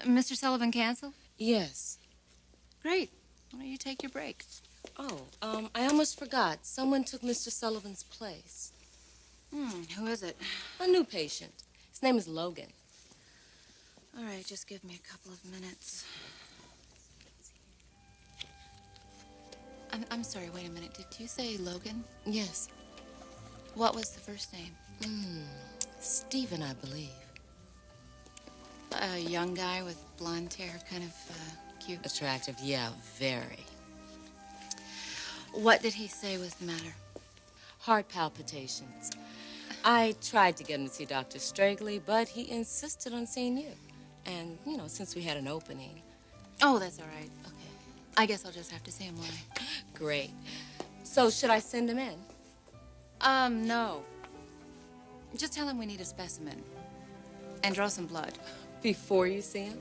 Mr. Sullivan canceled? Yes. Great. Why don't you take your break? Oh, I almost forgot. Someone took Mr. Sullivan's place. Who is it? A new patient. His name is Logan. All right, just give me a couple of minutes. I'm sorry, wait a minute. Did you say Logan? Yes. What was the first name? Stephen, I believe. A young guy with blonde hair, kind of cute. Attractive, yeah, very. What did he say was the matter? Heart palpitations. I tried to get him to see Dr. Stragley, but he insisted on seeing you. And, you know, since we had an opening. Oh, that's all right. Okay. I guess I'll just have to see him, will I? Great. So, should I send him in? No. Just tell him we need a specimen. And draw some blood. Before you see him?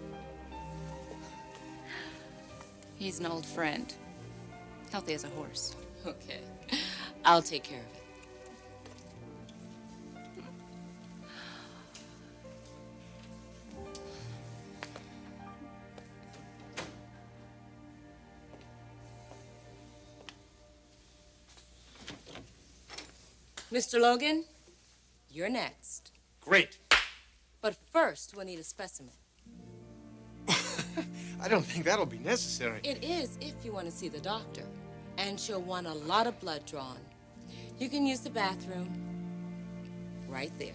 He's an old friend. Healthy as a horse. Okay. I'll take care of it. Mr. Logan, you're next. Great. But first, we'll need a specimen. I don't think that'll be necessary. It is if you want to see the doctor. And she'll want a lot of blood drawn. You can use the bathroom right there.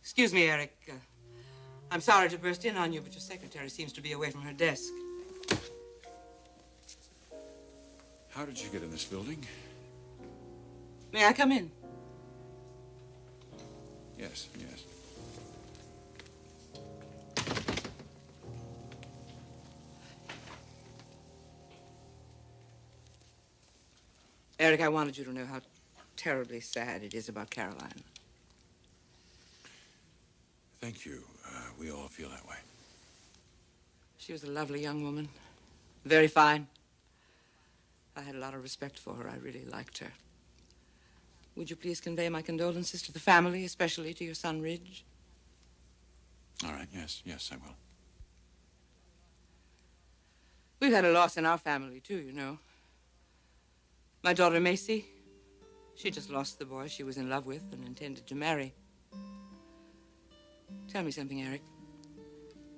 Excuse me, Eric. I'm sorry to burst in on you, but your secretary seems to be away from her desk. How did you get in this building? May I come in? Yes, yes. Eric, I wanted you to know how terribly sad it is about Caroline. Thank you. We all feel that way. She was a lovely young woman. Very fine. I had a lot of respect for her. I really liked her. Would you please convey my condolences to the family, especially to your son, Ridge? All right, yes, I will. We've had a loss in our family, too, you know. My daughter, Macy, she just lost the boy she was in love with and intended to marry. Tell me something, Eric.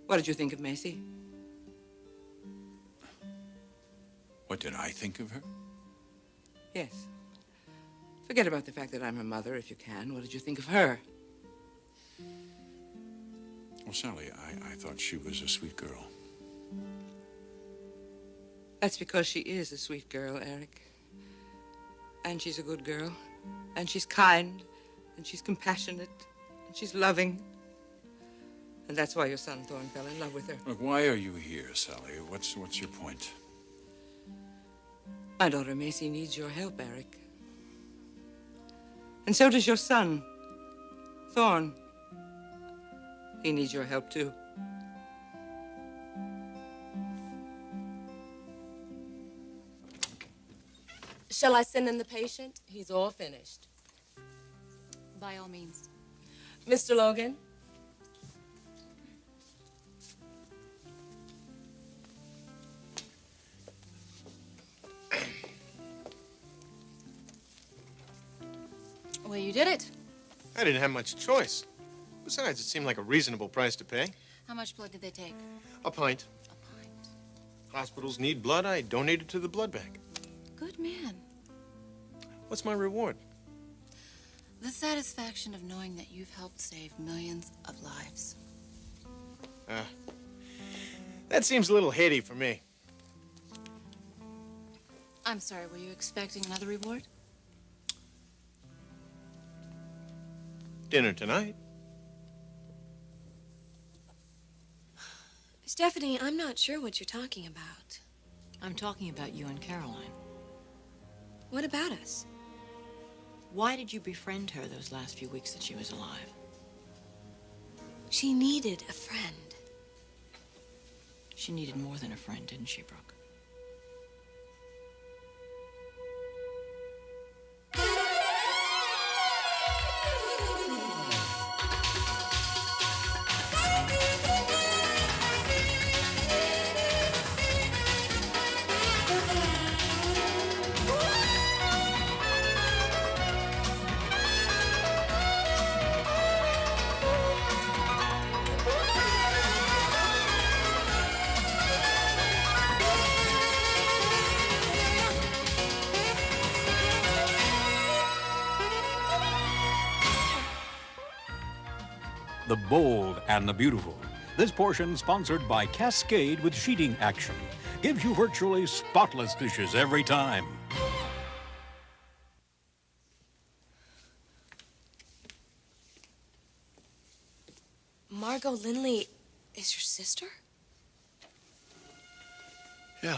What did you think of Macy? What did I think of her? Yes. Forget about the fact that I'm her mother, if you can. What did you think of her? Well, Sally, I thought she was a sweet girl. That's because she is a sweet girl, Eric. And she's a good girl. And she's kind. And she's compassionate. And she's loving. And that's why your son, Thorne, fell in love with her. Look, why are you here, Sally? What's your point? My daughter, Macy, needs your help, Eric. And so does your son, Thorne. He needs your help, too. Shall I send in the patient? He's all finished. By all means. Mr. Logan? Well, you did it. I didn't have much choice. Besides, it seemed like a reasonable price to pay. How much blood did they take? A pint. A pint. Hospitals need blood. I donated to the blood bank. Good man. What's my reward? The satisfaction of knowing that you've helped save millions of lives. That seems a little heady for me. I'm sorry, were you expecting another reward? Dinner tonight. Stephanie, I'm not sure what you're talking about. I'm talking about you and Caroline. What about us? Why did you befriend her those last few weeks that she was alive? She needed a friend. She needed more than a friend, didn't she, Brooke? The bold and the beautiful. This portion sponsored by Cascade with sheeting action. Gives you virtually spotless dishes every time. Margo Lindley is your sister? Yeah.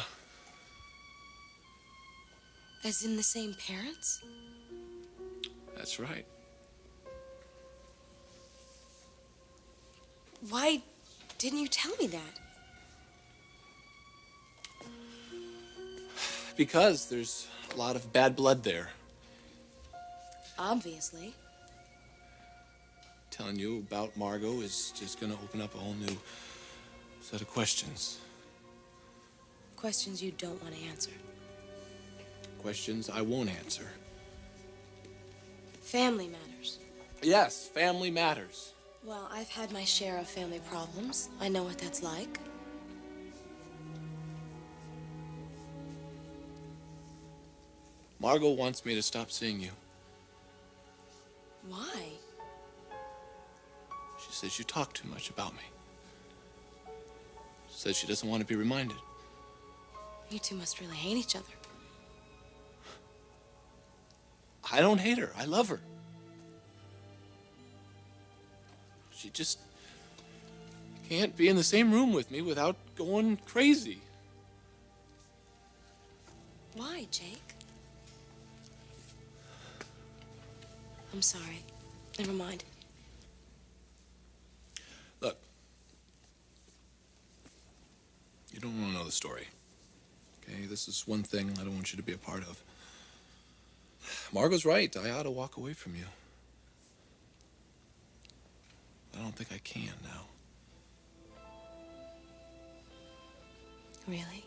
As in the same parents? That's right. Why didn't you tell me that? Because there's a lot of bad blood there. Obviously. Telling you about Margo is just gonna open up a whole new set of questions. Questions you don't want to answer. Questions I won't answer. Family matters. Yes, family matters. Well, I've had my share of family problems. I know what that's like. Margo wants me to stop seeing you. Why? She says you talk too much about me. She says she doesn't want to be reminded. You two must really hate each other. I don't hate her. I love her. She just can't be in the same room with me without going crazy. Why, Jake? I'm sorry. Never mind. Look, you don't want to know the story. Okay, this is one thing I don't want you to be a part of. Margo's right. I ought to walk away from you. I don't think I can now. Really?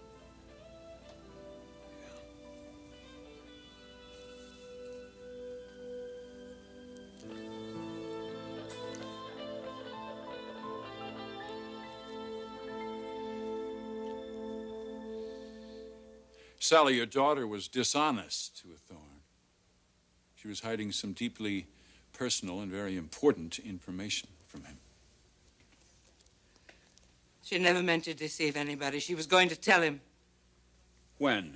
Sally, your daughter was dishonest to a Thorne. She was hiding some deeply personal and very important information from him. She never meant to deceive anybody. She was going to tell him. When?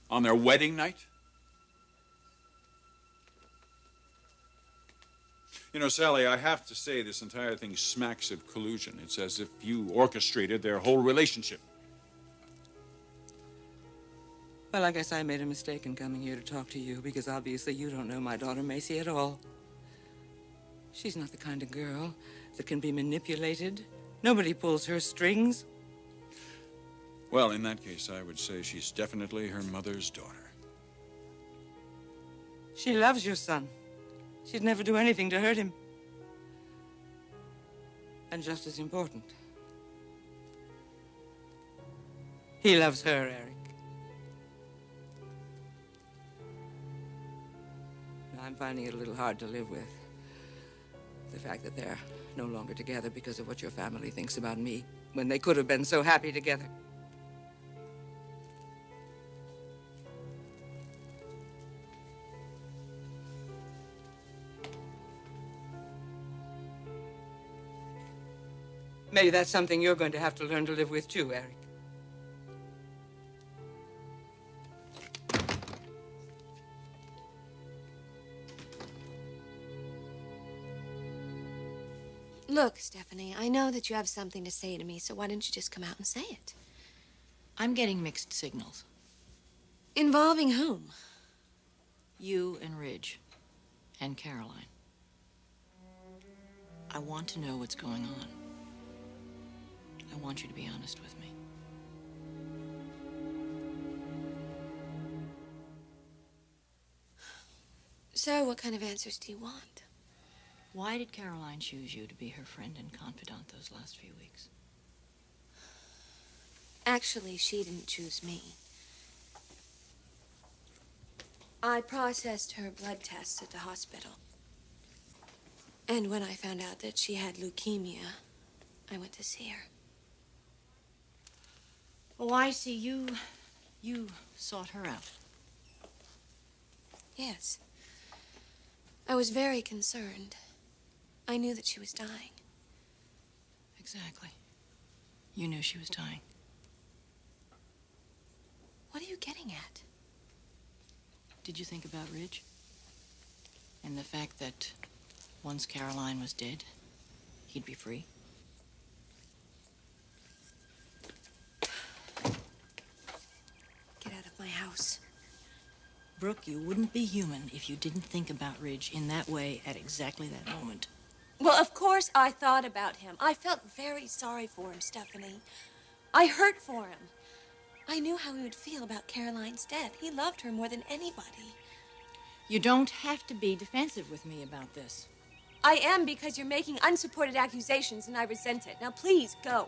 On their wedding night? You know, Sally, I have to say this entire thing smacks of collusion. It's as if you orchestrated their whole relationship. Well, I guess I made a mistake in coming here to talk to you, because obviously you don't know my daughter Macy at all. She's not the kind of girl that can be manipulated. Nobody pulls her strings. Well, in that case, I would say she's definitely her mother's daughter. She loves your son. She'd never do anything to hurt him. And just as important, he loves her, Eric. I'm finding it a little hard to live with. The fact that they're no longer together because of what your family thinks about me, when they could have been so happy together. Maybe that's something you're going to have to learn to live with too, Eric. Look, Stephanie, I know that you have something to say to me, so why don't you just come out and say it? I'm getting mixed signals. Involving whom? You and Ridge. And Caroline. I want to know what's going on. I want you to be honest with me. So, what kind of answers do you want? Why did Caroline choose you to be her friend and confidant those last few weeks? Actually, she didn't choose me. I processed her blood tests at the hospital. And when I found out that she had leukemia, I went to see her. Oh, I see. You sought her out. Yes. I was very concerned. I knew that she was dying. Exactly. You knew she was dying. What are you getting at? Did you think about Ridge? And the fact that once Caroline was dead, he'd be free? Get out of my house. Brooke, you wouldn't be human if you didn't think about Ridge in that way at exactly that moment. Well, of course I thought about him. I felt very sorry for him, Stephanie. I hurt for him. I knew how he would feel about Caroline's death. He loved her more than anybody. You don't have to be defensive with me about this. I am, because you're making unsupported accusations and I resent it. Now, please, go.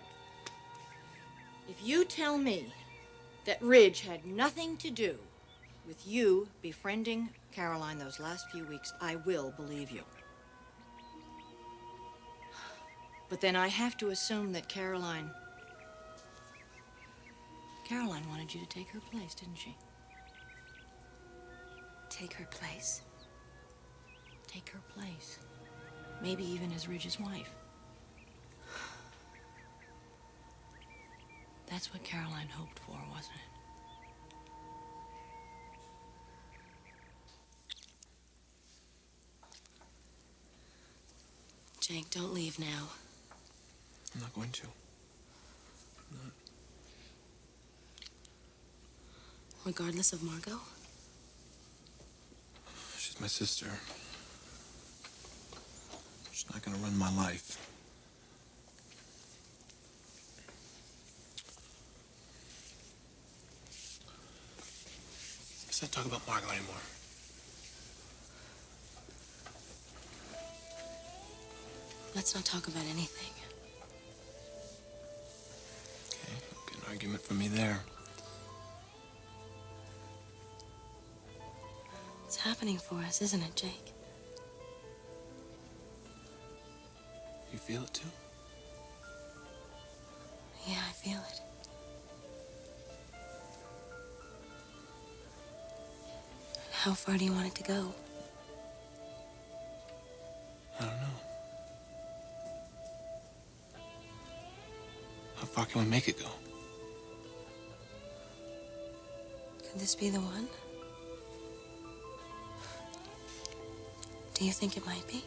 If you tell me that Ridge had nothing to do with you befriending Caroline those last few weeks, I will believe you. But then I have to assume that Caroline wanted you to take her place, didn't she? Take her place? Take her place. Maybe even as Ridge's wife. That's what Caroline hoped for, wasn't it? Jake, don't leave now. I'm not going to. I'm not. Regardless of Margo? She's my sister. She's not gonna run my life. Let's not talk about Margo anymore. Let's not talk about anything. Okay, don't get an argument from me there. It's happening for us, isn't it, Jake? You feel it too? Yeah, I feel it. How far do you want it to go? I don't know. How far can we make it go? Could this be the one? Do you think it might be?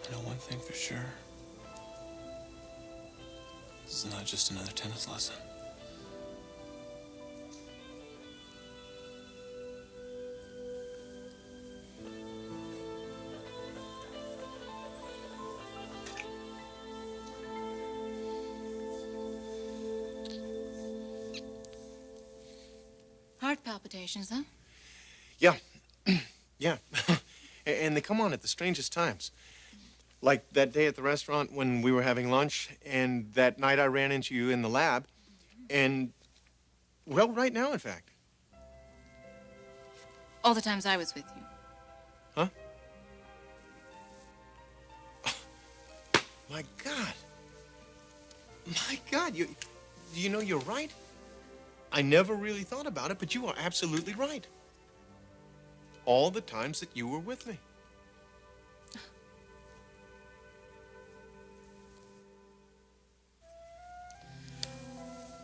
I know one thing for sure. This is not just another tennis lesson. Heart palpitations, huh? Yeah. Yeah. And they come on at the strangest times. Like that day at the restaurant when we were having lunch, and that night I ran into you in the lab, and, well, right now, in fact. All the times I was with you. Huh? My God. My God, you know, you're right. I never really thought about it, but you are absolutely right. All the times that you were with me.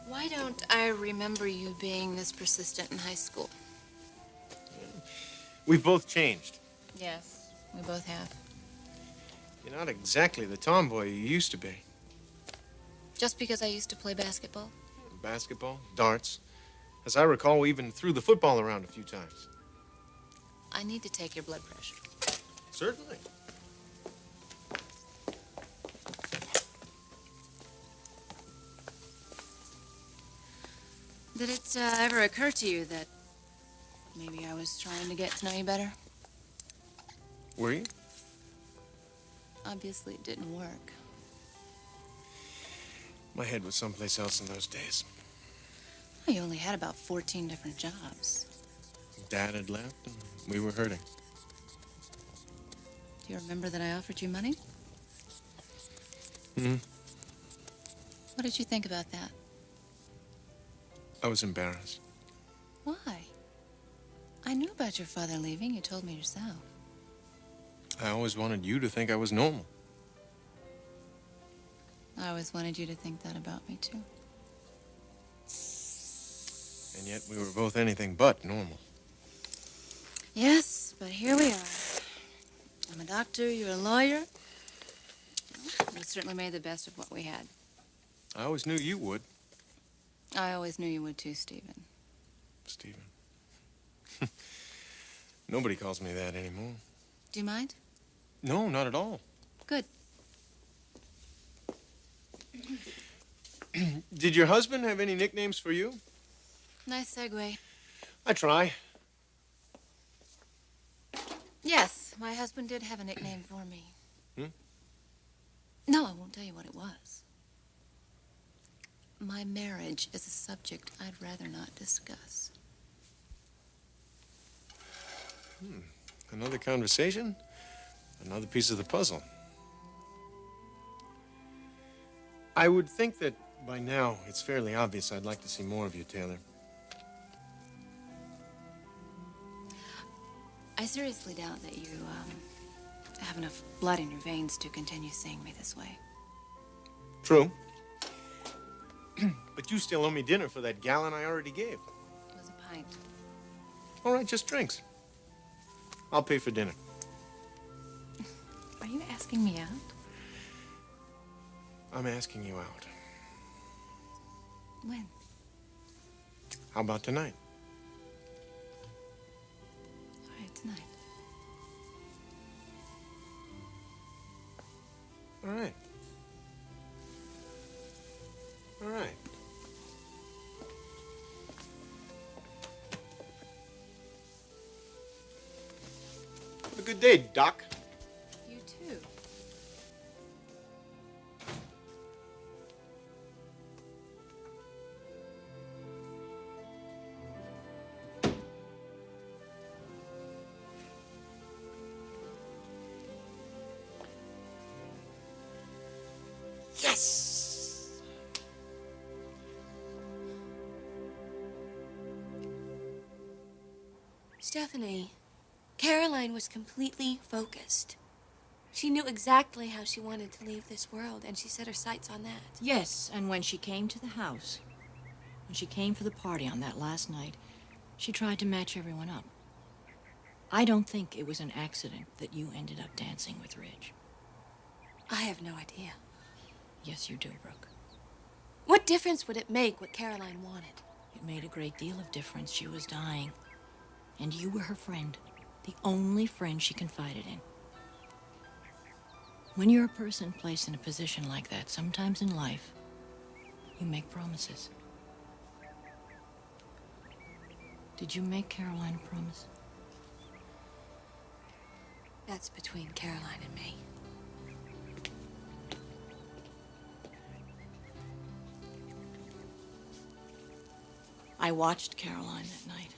Why don't I remember you being this persistent in high school? We've both changed. Yes, we both have. You're not exactly the tomboy you used to be. Just because I used to play basketball? Basketball, darts. As I recall, we even threw the football around a few times. I need to take your blood pressure. Certainly. Did it ever occur to you that maybe I was trying to get to know you better? Were you? Obviously, it didn't work. My head was someplace else in those days. Well, you only had about 14 different jobs. Dad had left, and we were hurting. Do you remember that I offered you money? Hmm. What did you think about that? I was embarrassed. Why? I knew about your father leaving. You told me yourself. I always wanted you to think I was normal. I always wanted you to think that about me, too. And yet we were both anything but normal. Yes, but here we are. I'm a doctor, you're a lawyer. We certainly made the best of what we had. I always knew you would. I always knew you would, too, Stephen. Stephen. Nobody calls me that anymore. Do you mind? No, not at all. Good. Did your husband have any nicknames for you? Nice segue. I try. Yes, my husband did have a nickname for me. Hmm? No, I won't tell you what it was. My marriage is a subject I'd rather not discuss. Another conversation? Another piece of the puzzle. I would think that by now it's fairly obvious I'd like to see more of you, Taylor. I seriously doubt that you have enough blood in your veins to continue seeing me this way. True. But you still owe me dinner for that gallon I already gave. It was a pint. All right, just drinks. I'll pay for dinner. Are you asking me out? I'm asking you out. When? How about tonight? All right, tonight. All right. All right. Have a good day, Doc. You too. Yes! Stephanie, Caroline was completely focused. She knew exactly how she wanted to leave this world, and she set her sights on that. Yes, and when she came to the house, when she came for the party on that last night, she tried to match everyone up. I don't think it was an accident that you ended up dancing with Ridge. I have no idea. Yes, you do, Brooke. What difference would it make what Caroline wanted? It made a great deal of difference. She was dying. And you were her friend. The only friend she confided in. When you're a person placed in a position like that, sometimes in life, you make promises. Did you make Caroline a promise? That's between Caroline and me. I watched Caroline that night.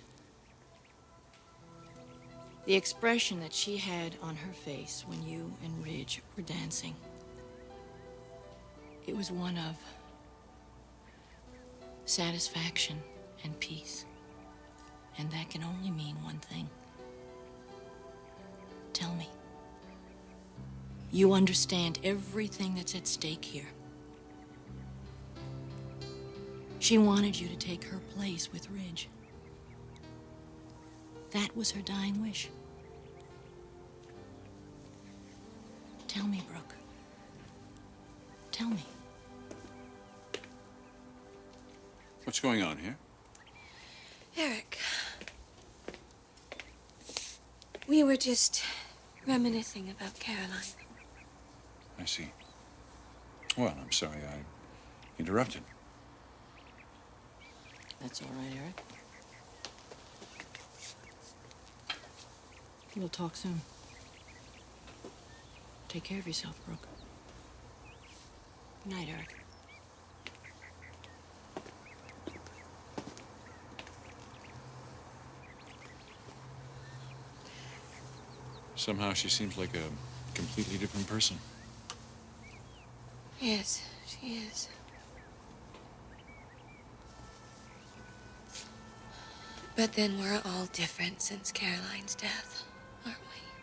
The expression that she had on her face when you and Ridge were dancing, it was one of satisfaction and peace. And that can only mean one thing. Tell me. You understand everything that's at stake here. She wanted you to take her place with Ridge. That was her dying wish. Tell me, Brooke. Tell me. What's going on here? Eric, we were just reminiscing about Caroline. I see. Well, I'm sorry I interrupted. That's all right, Eric. We'll talk soon. Take care of yourself, Brooke. Good night, Eric. Somehow she seems like a completely different person. Yes, she is. But then we're all different since Caroline's death, aren't we?